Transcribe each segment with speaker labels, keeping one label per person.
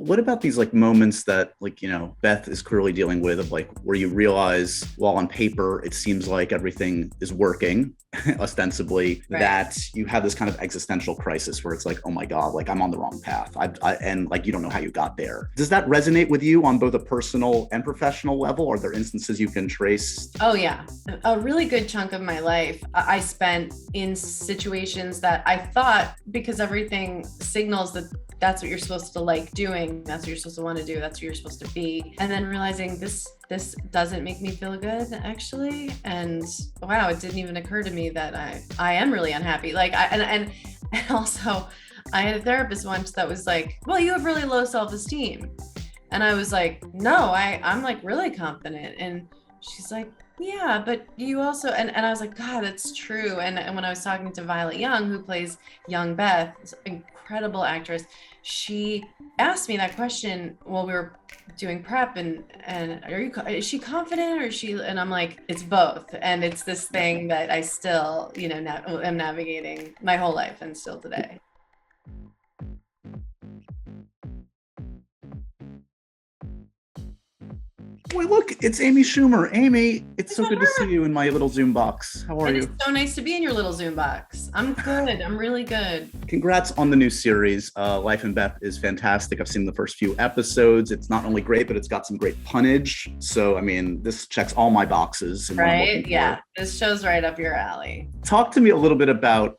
Speaker 1: what about these like moments that like, Beth is clearly dealing with of like where you realize while on paper it seems like everything is working ostensibly,
Speaker 2: Right.
Speaker 1: that you have this kind of existential crisis where it's like, oh my God, like I'm on the wrong path. And like, you don't know how you got there. Does that resonate with you on both a personal and professional level? Are there instances you can trace?
Speaker 2: Oh, yeah. A really good chunk of my life I spent in situations that I thought, because everything signals that that's what you're supposed to like doing, that's what you're supposed to want to do, that's what you're supposed to be. And then realizing this doesn't make me feel good, actually. And wow, it didn't even occur to me that I am really unhappy. Like and also I had a therapist once that was like, well, you have really low self-esteem. And I was like, no, I'm like really confident. And she's like, yeah, but you also, and I was like, God, that's true. And when I was talking to Violet Young, who plays young Beth, this incredible actress, she asked me that question while we were doing prep, and is she confident or is she, and I'm like, it's both. And it's this thing that I still, am navigating my whole life and still today.
Speaker 1: Boy, look, it's Amy Schumer. Amy, it's so good to see you in my little Zoom box. How are you?
Speaker 2: It's so nice to be in your little Zoom box. I'm good. I'm really good.
Speaker 1: Congrats on the new series. Life and Beth is fantastic. I've seen the first few episodes. It's not only great, but it's got some great punnage. So, I mean, this checks all my boxes.
Speaker 2: Right? Yeah. This show's right up your alley.
Speaker 1: Talk to me a little bit about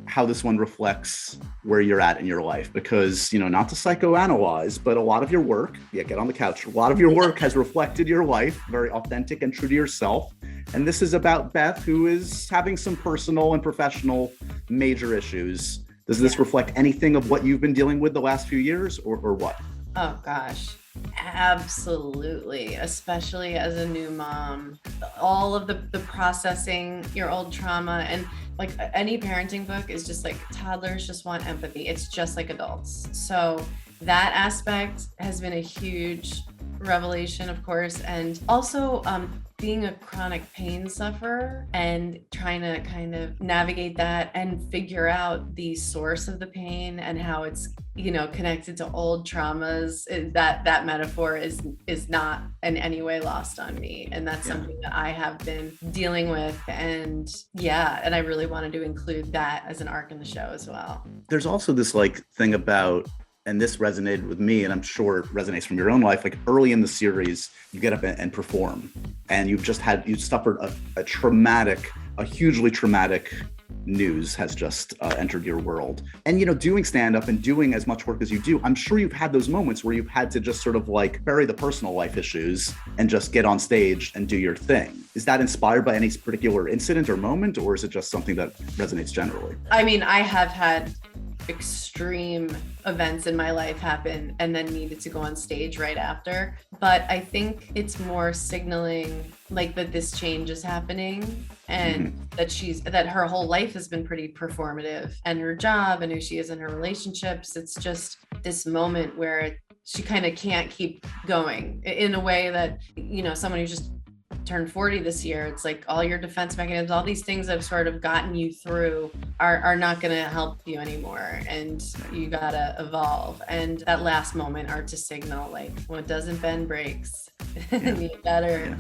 Speaker 1: how this one reflects where you're at in your life, because, not to psychoanalyze, but a lot of your work, get on the couch, a lot of your work has reflected your life, very authentic and true to yourself. And this is about Beth, who is having some personal and professional major issues. Does this reflect anything of what you've been dealing with the last few years, or what?
Speaker 2: Oh, gosh. Absolutely. Especially as a new mom, all of the processing your old trauma, and like any parenting book is just like toddlers just want empathy. It's just like adults. So that aspect has been a huge revelation, of course. And also being a chronic pain sufferer and trying to kind of navigate that and figure out the source of the pain and how it's connected to old traumas. That metaphor is not in any way lost on me, and that's something that I have been dealing with. And I really wanted to include that as an arc in the show as well.
Speaker 1: There's also this like thing about, and this resonated with me, and I'm sure it resonates from your own life, like early in the series, you get up and perform, and you suffered a hugely traumatic news has just entered your world. And, doing stand-up and doing as much work as you do, I'm sure you've had those moments where you've had to just sort of like bury the personal life issues and just get on stage and do your thing. Is that inspired by any particular incident or moment, or is it just something that resonates generally?
Speaker 2: I mean, I have had extreme events in my life happen and then needed to go on stage right after. But I think it's more signaling like that this change is happening, and that her whole life has been pretty performative, and her job and who she is in her relationships. It's just this moment where she kind of can't keep going in a way that, someone who's just turned 40 this year, it's like all your defense mechanisms, all these things that have sort of gotten you through are not going to help you anymore, and you gotta evolve. And that last moment are to signal like, when it doesn't bend breaks. You better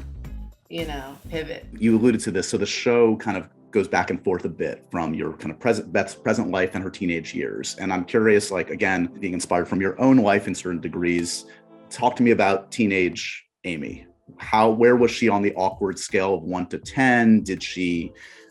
Speaker 2: pivot.
Speaker 1: You alluded to this, so the show kind of goes back and forth a bit from your kind of Beth's present life and her teenage years, and I'm curious, like, again, being inspired from your own life in certain degrees, talk to me about teenage Amy. Where was she on the awkward scale of 1 to 10?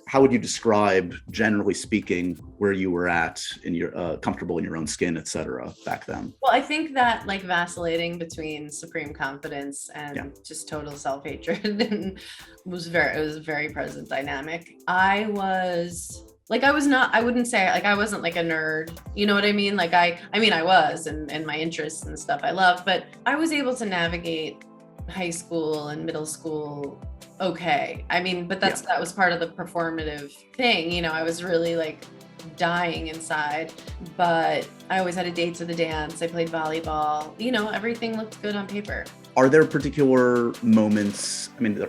Speaker 1: How would you describe, generally speaking, where you were at in your comfortable in your own skin, et cetera, back then?
Speaker 2: Well, I think that like vacillating between supreme confidence and just total self-hatred and was a very present dynamic. I wouldn't say like I wasn't like a nerd, you know what I mean? Like I was, and my interests and stuff I love, but I was able to navigate high school and middle school okay. I mean, but that was part of the performative thing. I was really like dying inside, but I always had a date to the dance. I played volleyball, everything looked good on paper.
Speaker 1: Are there particular moments, I mean,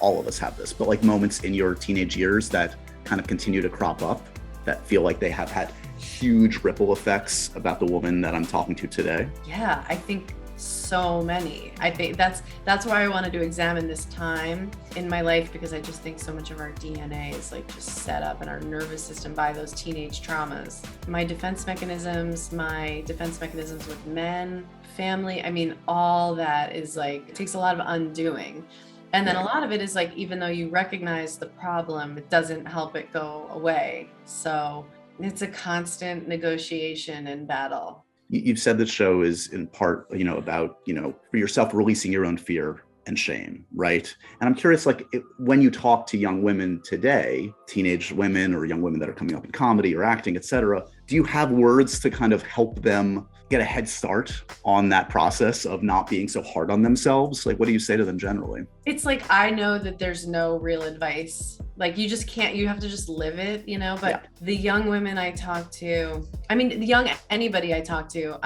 Speaker 1: all of us have this, but like moments in your teenage years that kind of continue to crop up that feel like they have had huge ripple effects about the woman that I'm talking to today?
Speaker 2: Yeah, I think so many. I think that's why I wanted to examine this time in my life, because I just think so much of our DNA is like just set up in our nervous system by those teenage traumas. My defense mechanisms with men, family, I mean, all that is like, it takes a lot of undoing. And then a lot of it is like, even though you recognize the problem, it doesn't help it go away. So it's a constant negotiation and battle.
Speaker 1: You've said the show is in part, about, for yourself releasing your own fear and shame, right? And I'm curious, when you talk to young women today, teenage women or young women that are coming up in comedy or acting, et cetera, do you have words to kind of help them get a head start on that process of not being so hard on themselves? Like, what do you say to them generally?
Speaker 2: It's like, I know that there's no real advice. Like, you just can't, you have to just live it, but the young women I talk to, anybody I talk to,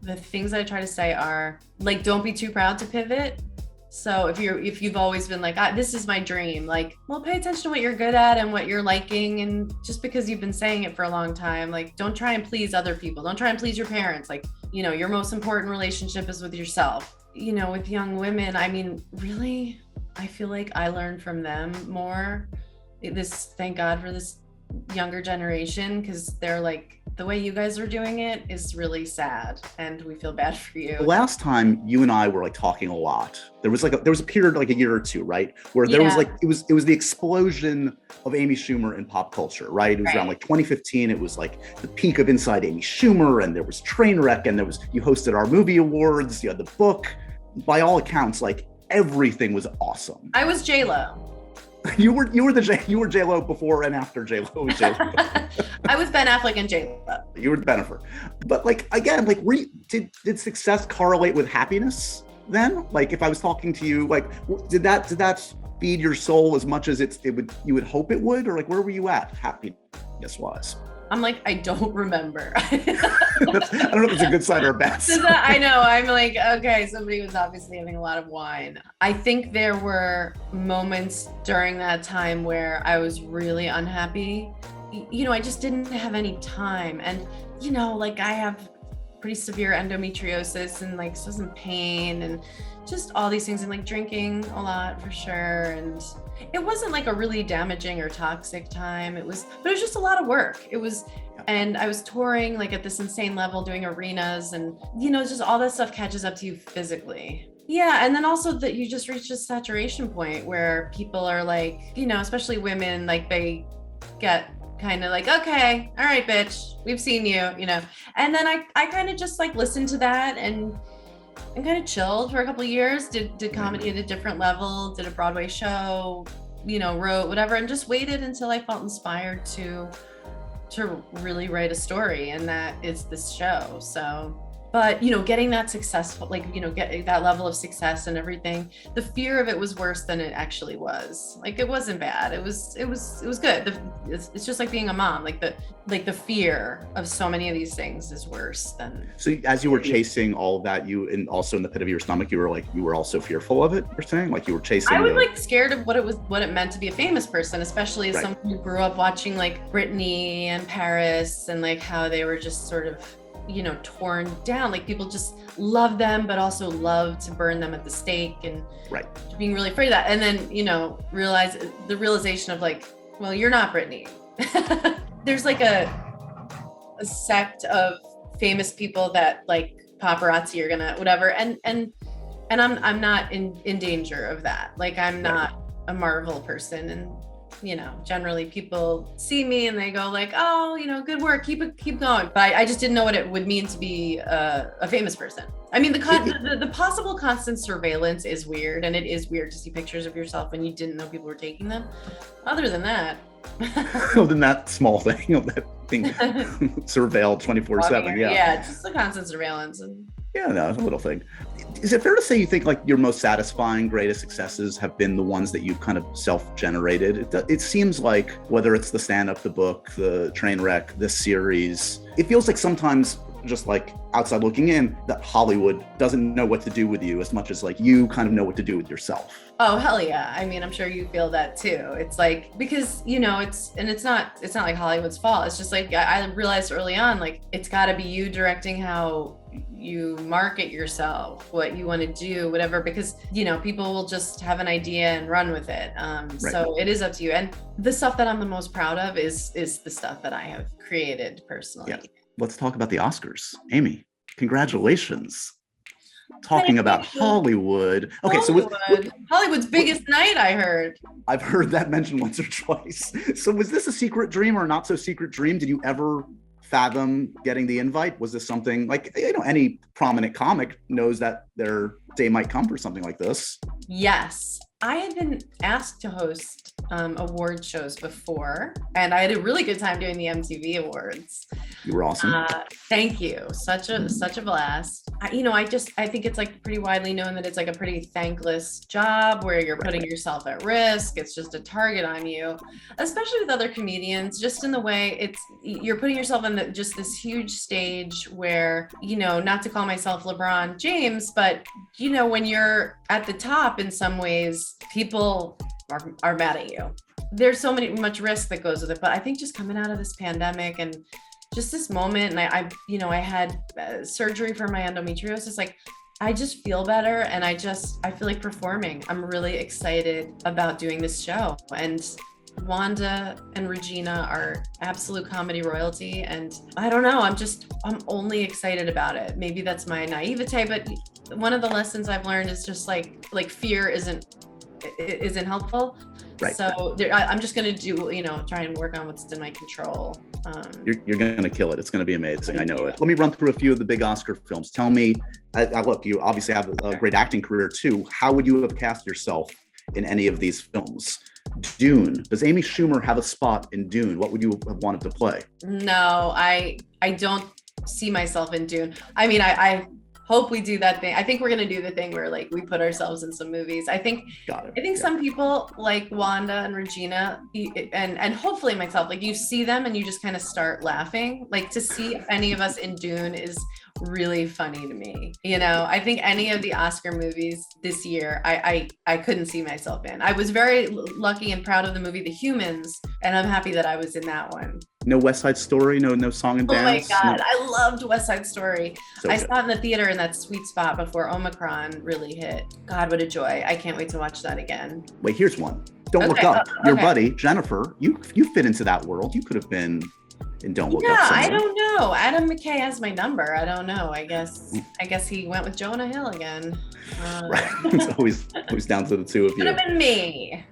Speaker 2: the things I try to say are like, don't be too proud to pivot. So if you've always been like, this is my dream, like, well, pay attention to what you're good at and what you're liking. And just because you've been saying it for a long time, like, don't try and please other people. Don't try and please your parents. Like, your most important relationship is with yourself. With young women, I mean, really, I feel like I learned from them more. Thank God for this younger generation, because they're like, the way you guys are doing it is really sad, and we feel bad for you.
Speaker 1: The last time you and I were talking a lot, there was a period a year or two, right, where there was it was the explosion of Amy Schumer in pop culture, right? It was around 2015. It was like the peak of Inside Amy Schumer, and there was Trainwreck, and you hosted our movie awards, you had the book. By all accounts, everything was awesome.
Speaker 2: I was J-Lo.
Speaker 1: You were J-Lo before and after J-Lo was J-Lo.
Speaker 2: I was Ben Affleck and J-Lo.
Speaker 1: You were Bennifer. But again, did success correlate with happiness then? If I was talking to you, did that feed your soul as much as you would hope it would? Or where were you at happiness wise?
Speaker 2: I'm like, I don't remember.
Speaker 1: I don't know if it's a good sign or a bad sign.
Speaker 2: I know. I'm like, okay, somebody was obviously having a lot of wine. I think there were moments during that time where I was really unhappy. I just didn't have any time. And, I have pretty severe endometriosis and so I was in pain and just all these things, and drinking a lot for sure. And it wasn't a really damaging or toxic time. But it was just a lot of work. And I was touring at this insane level, doing arenas, and just all that stuff catches up to you physically. Yeah, and then also that you just reach a saturation point where people are especially women, they get kind of okay, all right, bitch, we've seen you, And then I kind of just listened to that and kind of chilled for a couple of years, did comedy at a different level, did a Broadway show, wrote whatever, and just waited until I felt inspired to really write a story, and that is this show. So, but getting that successful, get that level of success and everything, the fear of it was worse than it actually was. It wasn't bad. It was good. It's just like being a mom. The fear of so many of these things is worse than.
Speaker 1: So as you were chasing all of that, and also in the pit of your stomach, you were also fearful of it. You're saying you were chasing.
Speaker 2: I was scared of what it meant to be a famous person, especially as someone who grew up watching Britney and Paris and how they were just sort of torn down. People just love them, but also love to burn them at the stake, and being really afraid of that. And then, the realization of well, you're not Britney. There's a sect of famous people that paparazzi are gonna whatever. And I'm not in danger of that. I'm not a Marvel person, and generally people see me and they go oh, good work, keep going. But I just didn't know what it would mean to be a famous person. I mean, the possible constant surveillance is weird, and it is weird to see pictures of yourself when you didn't know people were taking them. Other than that.
Speaker 1: Other than that small thing, that being surveilled 24/7.
Speaker 2: Yeah, just the constant surveillance.
Speaker 1: Yeah, no, it's a little thing. Is it fair to say you think your most satisfying, greatest successes have been the ones that you've kind of self-generated? It seems whether it's the stand-up, the book, the Trainwreck, this series, it feels sometimes just like outside looking in, that Hollywood doesn't know what to do with you as much as like you kind of know what to do with yourself.
Speaker 2: Oh, hell yeah. I mean, I'm sure you feel that too. It's like, because, it's not like Hollywood's fault. It's just like, I realized early on, like, it's got to be you directing how you market yourself, what you want to do, whatever, because, people will just have an idea and run with it.
Speaker 1: Right.
Speaker 2: So it is up to you. And the stuff that I'm the most proud of is the stuff that I have created personally.
Speaker 1: Yeah. Let's talk about the Oscars. Amy, congratulations. Talking about Hollywood. Okay,
Speaker 2: Hollywood's biggest night, I heard.
Speaker 1: I've heard that mentioned once or twice. So was this a secret dream or not so secret dream? Did you ever fathom getting the invite? Was this something like, any prominent comic knows that their day might come for something like this?
Speaker 2: Yes. I had been asked to host award shows before, and I had a really good time doing the MTV Awards.
Speaker 1: You were awesome.
Speaker 2: Thank you. Such a blast. I think it's like pretty widely known that it's like a pretty thankless job where you're putting yourself at risk. It's just a target on you, especially with other comedians, just in the way you're putting yourself in just this huge stage where, not to call myself LeBron James, but when you're at the top in some ways, people are mad at you. There's so much risk that goes with it. But I think just coming out of this pandemic and just this moment, and I had surgery for my endometriosis, like I just feel better, and I feel like performing. I'm really excited about doing this show, and Wanda and Regina are absolute comedy royalty, and I don't know, I'm only excited about it. Maybe that's my naivete, but one of the lessons I've learned is just like fear isn't helpful.
Speaker 1: Right.
Speaker 2: So I'm just going to do, try and work on what's in my control.
Speaker 1: You're going to kill it. It's going to be amazing. I know it. Let me run through a few of the big Oscar films. Tell me, look, you obviously have a great acting career too. How would you have cast yourself in any of these films? Dune. Does Amy Schumer have a spot in Dune? What would you have wanted to play?
Speaker 2: No, I don't see myself in Dune. I mean, I hope we do that thing. I think we're going to do the thing where like we put ourselves in some movies. I think some people like Wanda and Regina and hopefully myself, like you see them and you just kind of start laughing. Like to see any of us in Dune is really funny to me. I think any of the Oscar movies this year, I couldn't see myself in. I was very lucky and proud of the movie The Humans, and I'm happy that I was in that one.
Speaker 1: No West Side Story, no song and dance.
Speaker 2: Oh my God, I loved West Side Story. I
Speaker 1: good.
Speaker 2: saw it in the theater in that sweet spot before Omicron really hit. God, what a joy. I can't wait to watch that again.
Speaker 1: Wait, here's one. Don't Look Up. Your buddy, Jennifer, you fit into that world. You could have been in Don't Look Up somewhere.
Speaker 2: I don't know. Adam McKay has my number. I don't know. I guess he went with Jonah Hill again.
Speaker 1: Right. It's always down to the two of you.
Speaker 2: Could have been me.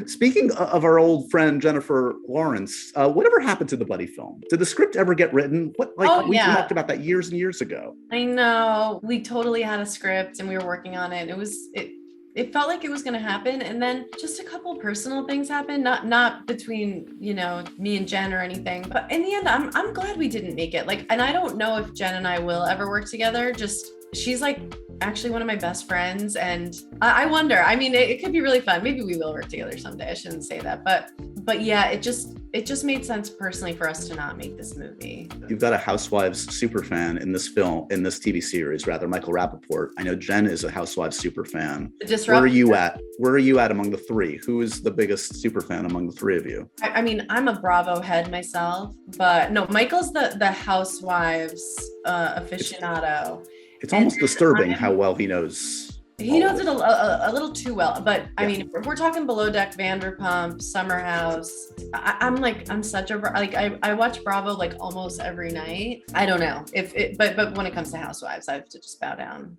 Speaker 1: Speaking of our old friend Jennifer Lawrence, whatever happened to the buddy film? Did the script ever get written? We talked about that years and years ago.
Speaker 2: I know. We totally had a script and we were working on it. It felt like it was going to happen, and then just a couple personal things happened, not between me and Jen or anything, but in the end I'm glad we didn't make it. Like, and I don't know if Jen and I will ever work together. Just she's like actually one of my best friends, and I wonder, I mean, it could be really fun. Maybe we will work together someday. I shouldn't say that, but yeah, it just made sense personally for us to not make this movie.
Speaker 1: You've got a Housewives super fan in this TV series, rather, Michael Rappaport. I know Jen is a Housewives super fan. Where are you at? Where are you at among the three? Who is the biggest super fan among the three of you?
Speaker 2: I mean, I'm a Bravo head myself, but no, Michael's the Housewives aficionado.
Speaker 1: It's almost disturbing how well he knows.
Speaker 2: He knows it a little too well, but I mean, if we're talking Below Deck, Vanderpump, Summer House, I'm such a, like, I watch Bravo like almost every night. I don't know but when it comes to Housewives, I have to just bow down.